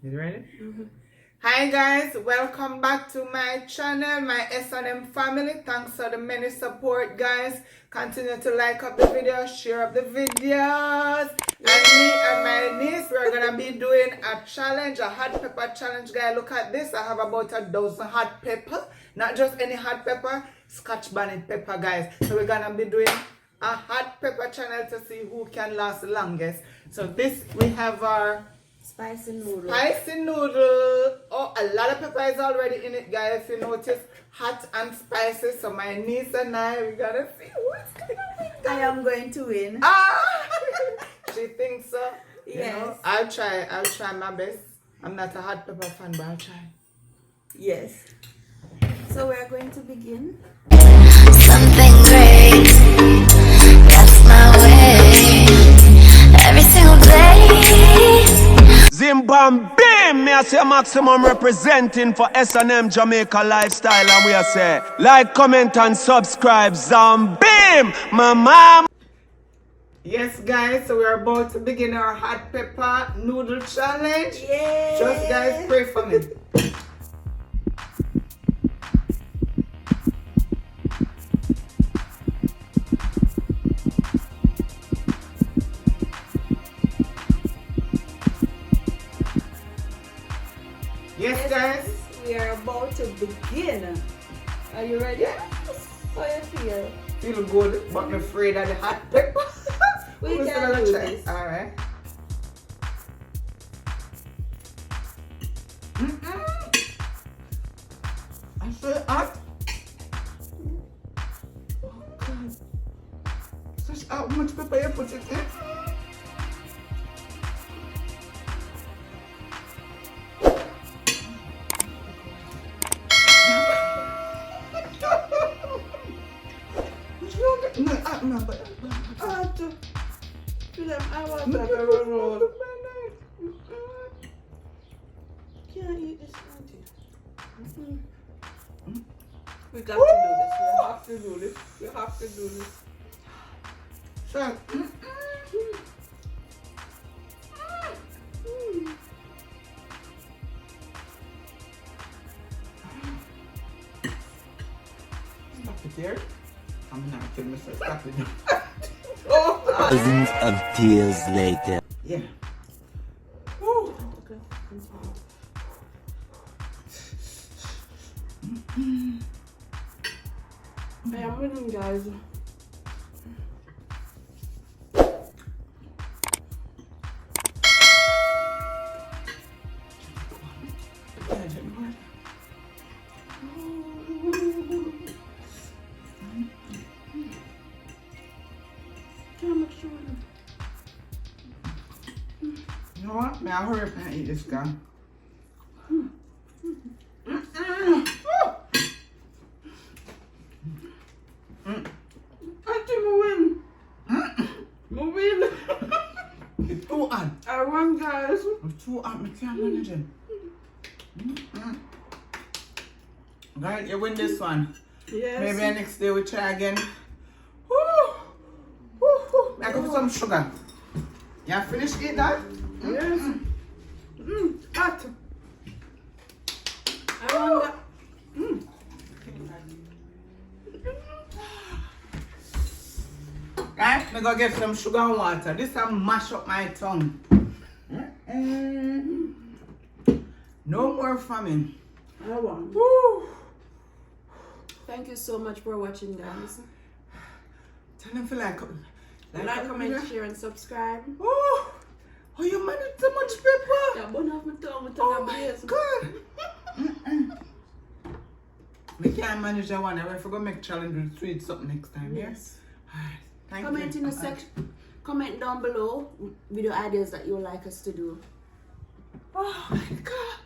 You ready? Hi guys, welcome back to my channel, my S&M family. Thanks for the many support, guys. Continue to like up the video, share up the videos. And me and my niece, we're gonna be doing a challenge, a hot pepper challenge, guys. Look at this. I have about 1,000 hot pepper. Not just any hot pepper, Scotch bonnet pepper, guys. So we're gonna be doing a hot pepper channel to see who can last the longest. So this, we have our spicy noodle. spicy noodle. Oh, a lot of pepper is already in it, guys. If you notice, hot and spicy. So my niece and I, we gotta see who's gonna win. I am going to win. Ah, she thinks so. Yes. You know, I'll try my best. I'm not a hot pepper fan, but I'll try. Yes. So we are going to begin. Something great, that's my way, every single day. Zimbabwe, me I say maximum representing for S&M Jamaica lifestyle, and we are say like, comment and subscribe. Zambim, my mom. Yes, guys, so we're about to begin our hot pepper noodle challenge. Yay! Just guys, pray for me. Yes, guys. We are about to begin. Are you ready? Yes. How you feel? Feel good, but I'm afraid of the hot pepper. We Who's can gonna do try? this. All right. I feel hot. Oh God! Such how much pepper you put it in? No, but I want to. I want to. Can't eat this one. We got to do this. We have to do this. We have to do this. So, stop it here. I'm not kidding myself. Stop it. Oh, Thousands of tears later. yeah. Woo. Okay. I am winning, guys. You know what? May I hurry up and eat this guy? I think we win. We win. It's too hot. I won, guys. It's too hot. I can't manage it. Right, you win this one. Yes. Maybe next day we try again. Woo! Woo! Woo! I go for some sugar. You finished eating that? Yes. Hot. I won that. Right, me go get some sugar and water. This will mash up my tongue. No more famine. I won. Woo! Thank you so much for watching, guys. Tell them to like Comment, share, and subscribe. Oh, you managed so much pepper. Yeah, burn off my tongue. Oh my God. We can't manage that one. I will forgot make challenge with sweet something next time. Yes. Alright. Thank Comment you. in the section. Comment down below video ideas that you would like us to do. Oh my God.